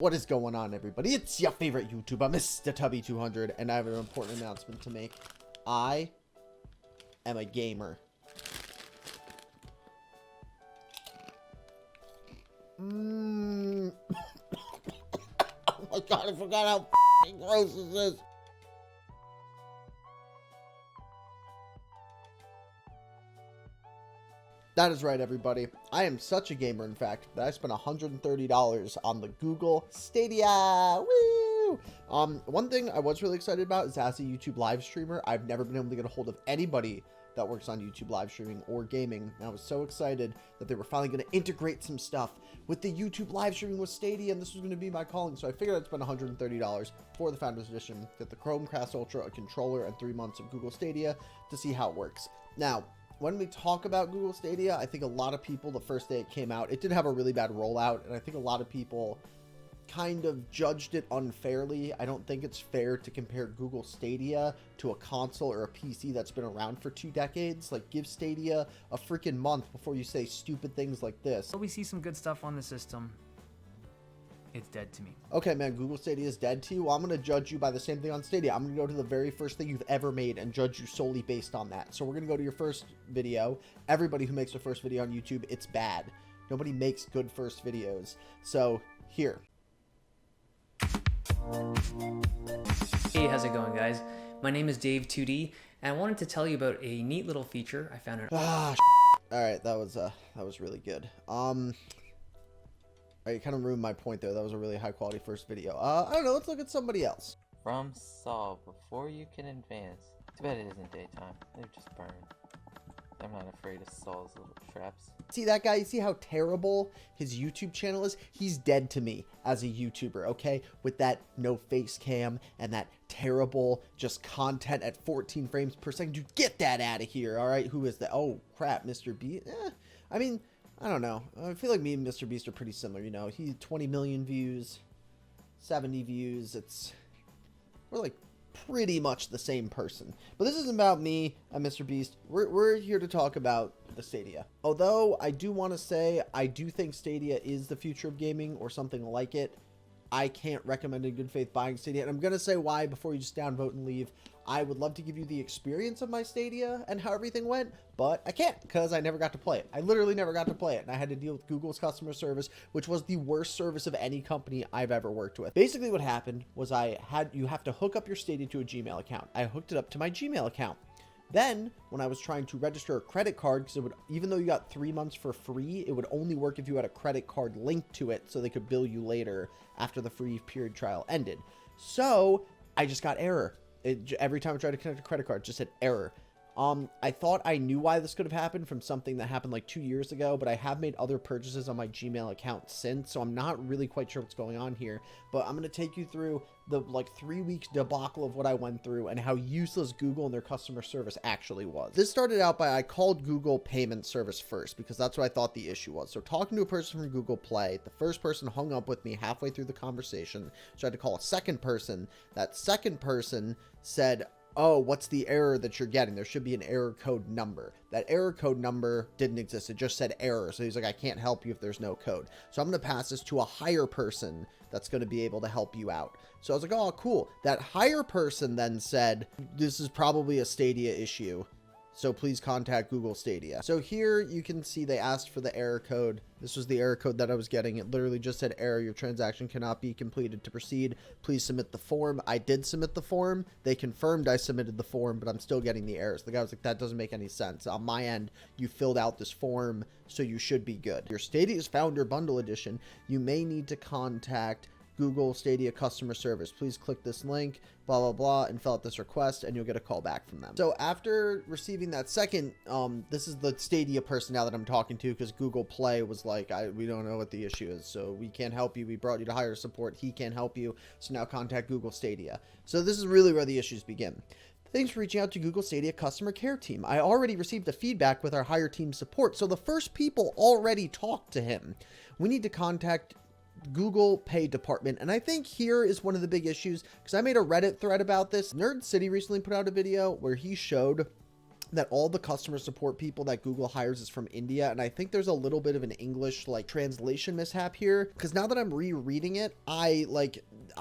What is going on, everybody? It's your favorite YouTuber, Mr. Tubby200, and I have an important announcement to make. I am a gamer. Oh my god, I forgot how gross this is. That is right, everybody. I am such a gamer, in fact, that I spent $130 on the Google Stadia. Woo! One thing I was really excited about is, as a YouTube live streamer, I've never been able to get a hold of anybody that works on YouTube live streaming or gaming. And I was so excited that they were finally going to integrate some stuff with the YouTube live streaming with Stadia, and this was going to be my calling. So I figured I'd spend $130 for the Founders Edition, get the Chromecast Ultra, a controller, and 3 months of Google Stadia to see how it works. Now, when we talk about Google Stadia, I think a lot of people, the first day it came out, it did have a really bad rollout, and I think a lot of people kind of judged it unfairly. I don't think it's fair to compare Google Stadia to a console or a PC that's been around for 2 decades. Like, give Stadia a freaking month before you say stupid things like this. We see some good stuff on the system. It's dead to me. Okay, man, Google Stadia is dead to you? Well, I'm going to judge you by the same thing on Stadia. I'm going to go to the very first thing you've ever made and judge you solely based on that. So we're going to go to your first video. Everybody who makes their first video on YouTube, it's bad. Nobody makes good first videos. So, here. Hey, how's it going, guys? My name is Dave2D, and I wanted to tell you about a neat little feature I found. All right, that was really good. You kind of ruined my point there. That was a really high quality first video. I don't know. Let's look at somebody else. From Saul, before you can advance. Too bad it isn't daytime. They're just burned. I'm not afraid of Saul's little traps. See that guy? You see how terrible his YouTube channel is? He's dead to me as a YouTuber, okay? With that no face cam and that terrible just content at 14 frames per second. Dude, get that out of here, all right? Who is that? Oh, crap, Mr. B. I mean, I don't know. I feel like me and Mr. Beast are pretty similar, you know. He 20 million views, 70 views. We're like pretty much the same person. But this isn't about me and Mr. Beast. We're here to talk about the Stadia. Although I do want to say I do think Stadia is the future of gaming or something like it. I can't recommend in good faith buying Stadia, and I'm going to say why before you just downvote and leave. I would love to give you the experience of my Stadia and how everything went, but I can't because I never got to play it. I literally never got to play it, and I had to deal with Google's customer service, which was the worst service of any company I've ever worked with. Basically what happened was you have to hook up your Stadia to a Gmail account. I hooked it up to my Gmail account. Then, when I was trying to register a credit card, because it would, even though you got 3 months for free, it would only work if you had a credit card linked to it so they could bill you later after the free period trial ended. So, I just got error. Every time I tried to connect a credit card, it just said error. I thought I knew why this could have happened from something that happened like 2 years ago, but I have made other purchases on my Gmail account since, so I'm not really quite sure what's going on here. But I'm going to take you through the like 3 week debacle of what I went through and how useless Google and their customer service actually was. This started out by I called Google Payment Service first because that's what I thought the issue was. So talking to a person from Google Play, the first person hung up with me halfway through the conversation, so I had to call a second person. That second person said, oh, what's the error that you're getting? There should be an error code number. That error code number didn't exist. It just said error. So he's like, I can't help you if there's no code. So I'm going to pass this to a higher person that's going to be able to help you out. So I was like, oh, cool. That higher person then said, this is probably a Stadia issue, so please contact Google Stadia. So here you can see they asked for the error code. This was the error code that I was getting. It literally just said error. Your transaction cannot be completed. To proceed, please submit the form. I did submit the form. They confirmed I submitted the form, but I'm still getting the errors. The guy was like, that doesn't make any sense. On my end, you filled out this form, so you should be good. Your Stadia's Founder Bundle Edition, you may need to contact Google Stadia customer service. Please click this link, blah, blah, blah, and fill out this request, and you'll get a call back from them. So after receiving that second, this is the Stadia person now that I'm talking to, because Google Play was like, we don't know what the issue is, so we can't help you. We brought you to higher support. He can't help you, so now contact Google Stadia. So this is really where the issues begin. Thanks for reaching out to Google Stadia customer care team. I already received a feedback with our higher team support, so the first people already talked to him. We need to contact Google Pay department, and I think here is one of the big issues, because I made a Reddit thread about this. Nerd City recently put out a video where he showed that all the customer support people that Google hires is from India. And I think there's a little bit of an English like translation mishap here, because now that I'm rereading it, I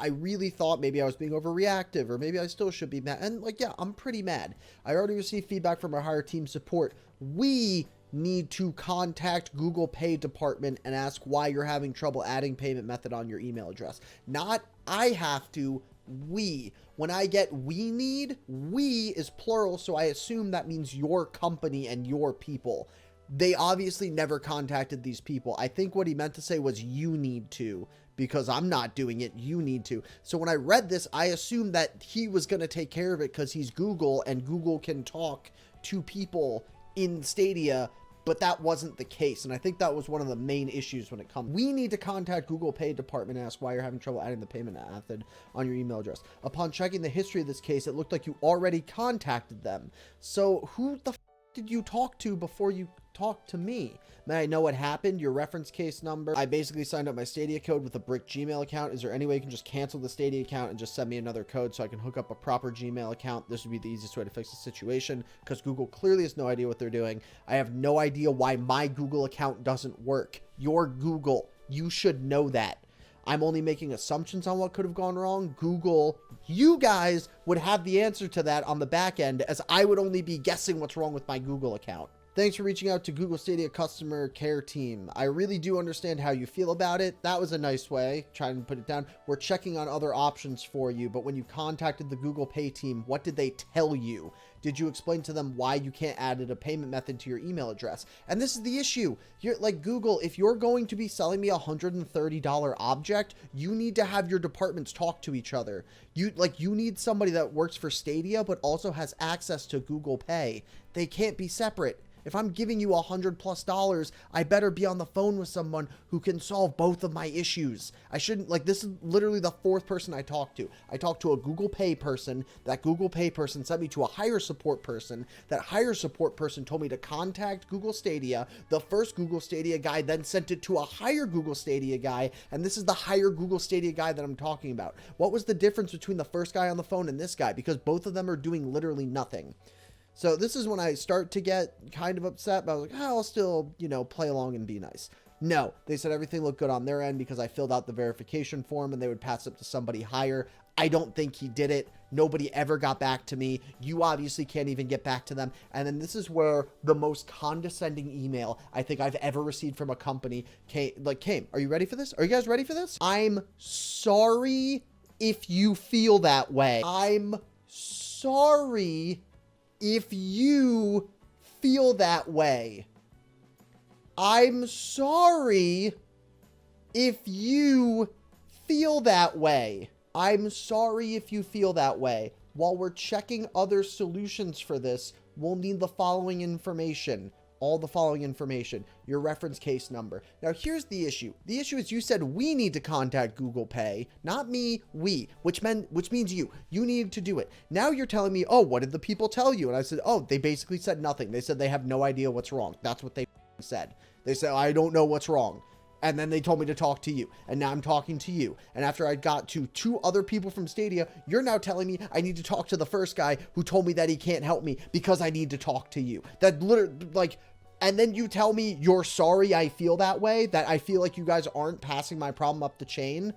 really thought maybe I was being overreactive, or maybe I still should be mad. And like, yeah, I'm pretty mad. I already received feedback from our higher team support. We need to contact Google Pay department and ask why you're having trouble adding payment method on your email address. Not I have to, we. When I get we need, we is plural, so I assume that means your company and your people. They obviously never contacted these people. I think what he meant to say was you need to, because I'm not doing it, you need to. So when I read this, I assumed that he was going to take care of it because he's Google and Google can talk to people in Stadia, but that wasn't the case. And I think that was one of the main issues when it comes. We need to contact Google Pay department and ask why you're having trouble adding the payment method on your email address. Upon checking the history of this case, it looked like you already contacted them. So who the did you talk to before you talked to me? May I know what happened? Your reference case number. I basically signed up my Stadia code with a brick Gmail account. Is there any way you can just cancel the Stadia account and just send me another code so I can hook up a proper Gmail account? This would be the easiest way to fix the situation, because Google clearly has no idea what they're doing. I have no idea why my Google account doesn't work. You're Google. You should know that. I'm only making assumptions on what could have gone wrong. Google, you guys would have the answer to that on the back end, as I would only be guessing what's wrong with my Google account. Thanks for reaching out to Google Stadia customer care team. I really do understand how you feel about it. That was a nice way, trying to put it down. We're checking on other options for you, but when you contacted the Google Pay team, what did they tell you? Did you explain to them why you can't add a payment method to your email address? And this is the issue. You're like, Google, if you're going to be selling me a $130 object, you need to have your departments talk to each other. You need somebody that works for Stadia, but also has access to Google Pay. They can't be separate. If I'm giving you $100+, I better be on the phone with someone who can solve both of my issues. I shouldn't, like, this is literally the fourth person I talked to. I talked to a Google Pay person. That Google Pay person sent me to a higher support person. That higher support person told me to contact Google Stadia. The first Google Stadia guy then sent it to a higher Google Stadia guy. And this is the higher Google Stadia guy that I'm talking about. What was the difference between the first guy on the phone and this guy? Because both of them are doing literally nothing. So this is when I start to get kind of upset, but I was like, oh, I'll still, play along and be nice. No, they said everything looked good on their end because I filled out the verification form and they would pass it to somebody higher. I don't think he did it. Nobody ever got back to me. You obviously can't even get back to them. And then this is where the most condescending email I think I've ever received from a company came. Are you ready for this? Are you guys ready for this? I'm sorry if you feel that way. I'm sorry if you feel that way. I'm sorry if you feel that way. I'm sorry if you feel that way. While we're checking other solutions for this, we'll need the following information. All the following information. Your reference case number. Now, here's the issue. The issue is you said we need to contact Google Pay, not me, we, which means you. You needed to do it. Now you're telling me, oh, what did the people tell you? And I said, oh, they basically said nothing. They said they have no idea what's wrong. That's what they said. They said, I don't know what's wrong. And then they told me to talk to you. And now I'm talking to you. And after I got to 2 other people from Stadia, you're now telling me I need to talk to the first guy who told me that he can't help me because I need to talk to you. That literally, and then you tell me you're sorry I feel that way, that I feel like you guys aren't passing my problem up the chain.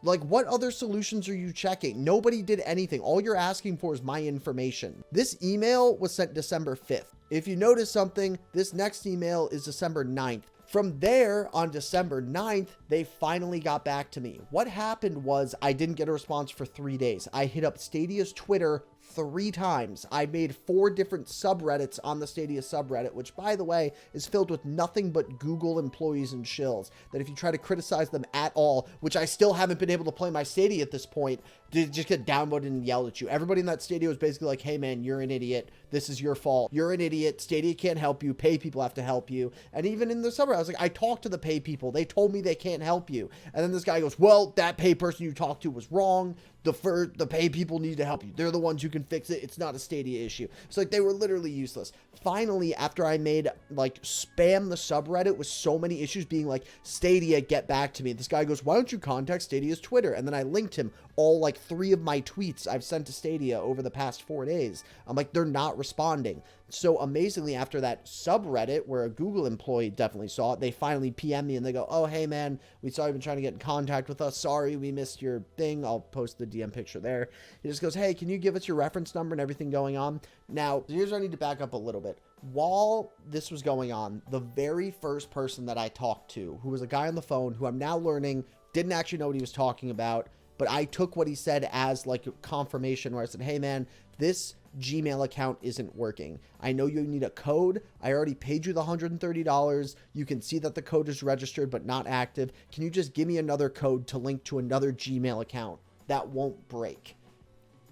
What other solutions are you checking? Nobody did anything. All you're asking for is my information. This email was sent December 5th. If you notice something, this next email is December 9th. From there, on December 9th, they finally got back to me. What happened was I didn't get a response for 3 days. I hit up Stadia's Twitter 3 times. I made 4 different subreddits on the Stadia subreddit, which, by the way, is filled with nothing but Google employees and shills. That if you try to criticize them at all, which I still haven't been able to play my Stadia at this point, they just get downvoted and yelled at you. Everybody in that Stadia was basically like, hey man, you're an idiot. This is your fault. You're an idiot. Stadia can't help you. Pay people have to help you. And even in the subreddit, I was like, I talked to the pay people. They told me they can't help you. And then this guy goes, well, that pay person you talked to was wrong. The pay people need to help you. They're the ones who can fix it. It's not a Stadia issue. So they were literally useless. Finally, after I made spam the subreddit with so many issues being like, Stadia, get back to me. This guy goes, why don't you contact Stadia's Twitter? And then I linked him all 3 of my tweets I've sent to Stadia over the past 4 days. I'm like, they're not responding. So amazingly, after that subreddit where a Google employee definitely saw it, they finally PM me and they go, oh, hey man, we saw you've been trying to get in contact with us. Sorry, we missed your thing. I'll post the DM picture there. He just goes, hey, can you give us your reference number and everything going on? Now, here's where I need to back up a little bit. While this was going on, the very first person that I talked to, who was a guy on the phone who I'm now learning didn't actually know what he was talking about, but I took what he said as like confirmation, where I said, hey man, this Gmail account isn't working. I know you need a code. I already paid you the $130. You can see that the code is registered but not active. Can you just give me another code to link to another Gmail account that won't break?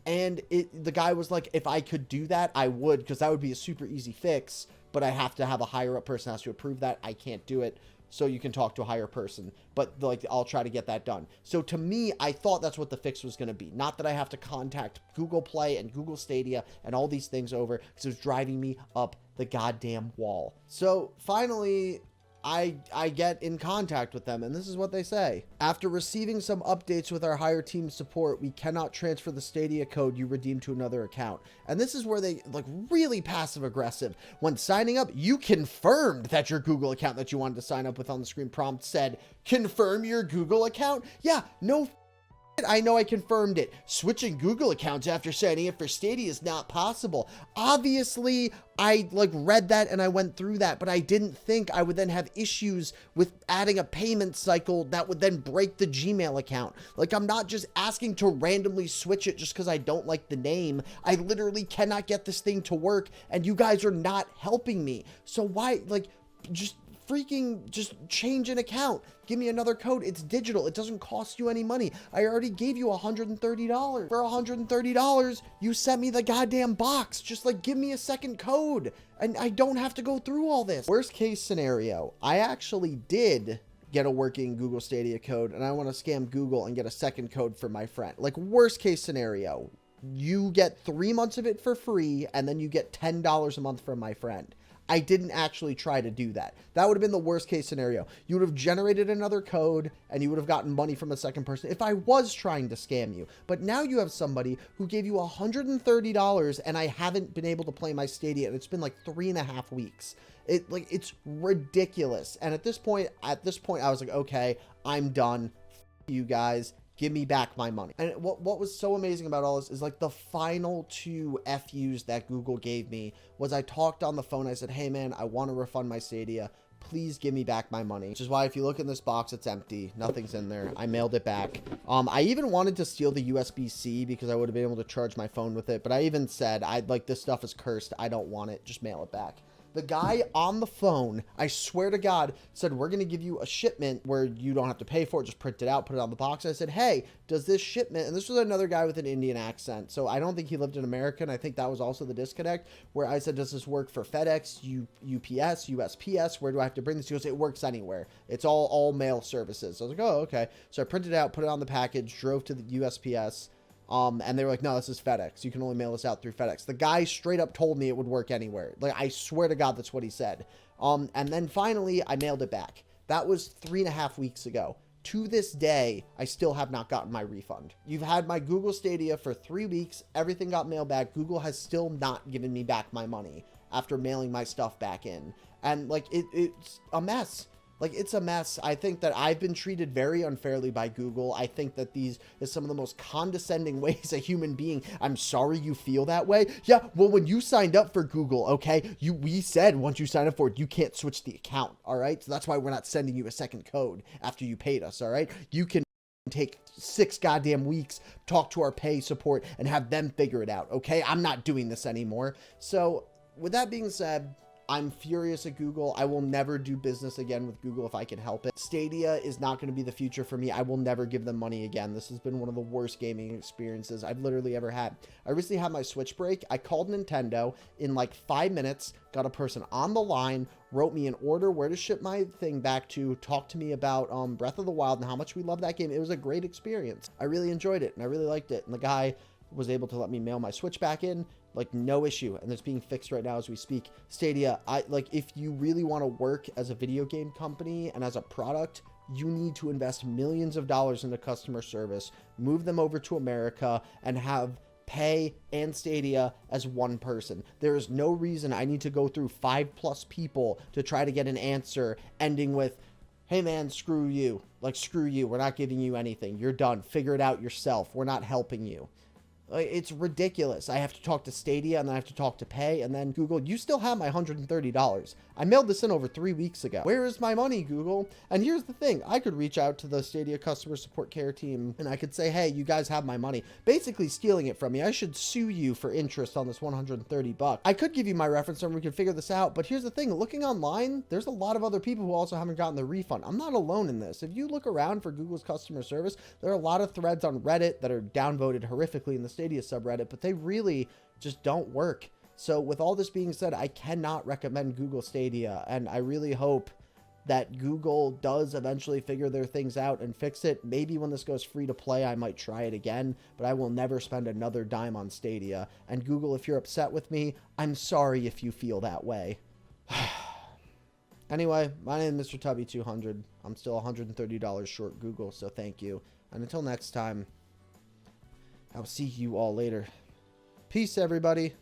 And the guy was like, if I could do that, I would, because that would be a super easy fix, but I have to have a higher up person has to approve that. I can't do it. So you can talk to a higher person, but like, I'll try to get that done. So to me, I thought that's what the fix was going to be. Not that I have to contact Google Play and Google Stadia and all these things over, because it was driving me up the goddamn wall. So finally, I get in contact with them, and this is what they say. After receiving some updates with our higher team support, we cannot transfer the Stadia code you redeemed to another account. And this is where they like really passive aggressive. When signing up, you confirmed that your Google account that you wanted to sign up with on the screen prompt said, confirm your Google account? Yeah, no, I know I confirmed it. Switching Google accounts after signing up for Stadia is not possible. Obviously, I like read that and I went through that, but I didn't think I would then have issues with adding a payment cycle that would then break the Gmail account. Like, I'm not just asking to randomly switch it just because I don't like the name. I literally cannot get this thing to work, and you guys are not helping me. So why, like, just change an account. Give me another code. It's digital. It doesn't cost you any money. I already gave you $130. For $130, you sent me the goddamn box. Just like, give me a second code, and I don't have to go through all this. Worst case scenario, I actually did get a working Google Stadia code, and I want to scam Google and get a second code for my friend. Like, worst case scenario, you get 3 months of it for free, and then you get $10 a month from my friend. I didn't actually try to do that. That would have been the worst case scenario. You would have generated another code and you would have gotten money from a second person if I was trying to scam you. But now you have somebody who gave you $130 and I haven't been able to play my Stadia, and it's been like 3.5 weeks. It's ridiculous. And at this point, I was like, okay, I'm done. F you guys. Give me back my money. And what was so amazing about all this is like the final 2 FUs that Google gave me was I talked on the phone. I said, hey man, I want to refund my Stadia. Please give me back my money. Which is why if you look in this box, it's empty. Nothing's in there. I mailed it back. I even wanted to steal the USB-C because I would have been able to charge my phone with it. But I even said, this stuff is cursed. I don't want it. Just mail it back. The guy on the phone, I swear to God, said, we're going to give you a shipment where you don't have to pay for it. Just print it out, put it on the box. I said, hey, does this shipment, and this was another guy with an Indian accent, so I don't think he lived in America, and I think that was also the disconnect, where I said, does this work for FedEx, UPS, USPS? Where do I have to bring this? He goes, it works anywhere. It's all mail services. So I was like, oh, okay. So I printed it out, put it on the package, drove to the USPS. And they were like, no, this is FedEx. You can only mail this out through FedEx. The guy straight up told me it would work anywhere. Like, I swear to God, that's what he said. And then finally, I mailed it back. That was 3.5 weeks ago. To this day, I still have not gotten my refund. You've had my Google Stadia for 3 weeks. Everything got mailed back. Google has still not given me back my money after mailing my stuff back in. And, like, it's a mess. Like, it's a mess. I think that I've been treated very unfairly by Google. I think that these is some of the most condescending ways a human being. I'm sorry you feel that way. Yeah, well, when you signed up for Google, okay, we said once you sign up for it, you can't switch the account, all right? So that's why we're not sending you a second code after you paid us, all right? You can take 6 goddamn weeks, talk to our pay support, and have them figure it out, okay? I'm not doing this anymore. So with that being said, I'm furious at Google. I will never do business again with Google if I can help it. Stadia is not going to be the future for me. I will never give them money again. This has been one of the worst gaming experiences I've literally ever had. I recently had my Switch break. I called Nintendo in like 5 minutes, got a person on the line, wrote me an order, where to ship my thing back to, talked to me about Breath of the Wild and how much we love that game. It was a great experience. I really enjoyed it and I really liked it. And the guy was able to let me mail my Switch back in, like no issue, and it's being fixed right now as we speak. Stadia, if you really want to work as a video game company and as a product, you need to invest millions of dollars into customer service, move them over to America, and have Pay, and Stadia as one person. There is no reason I need to go through 5+ people to try to get an answer ending with, hey man, screw you. Like, screw you. We're not giving you anything. You're done. Figure it out yourself. We're not helping you. It's ridiculous. I have to talk to Stadia, and then I have to talk to Pay, and then Google, you still have my $130. I mailed this in over 3 weeks ago. Where is my money, Google? And here's the thing. I could reach out to the Stadia customer support care team, and I could say, hey, you guys have my money. Basically stealing it from me. I should sue you for interest on this $130. I could give you my reference number. We could figure this out. But here's the thing. Looking online, there's a lot of other people who also haven't gotten the refund. I'm not alone in this. If you look around for Google's customer service, there are a lot of threads on Reddit that are downvoted horrifically in the Stadia subreddit, but they really just don't work. So with all this being said, I cannot recommend Google Stadia, and I really hope that Google does eventually figure their things out and fix it. Maybe when this goes free to play, I might try it again, but I will never spend another dime on Stadia. And Google, if you're upset with me, I'm sorry if you feel that way. Anyway, my name is Mr. Tubby200. I'm still $130 short Google, so thank you. And until next time, I'll see you all later. Peace, everybody.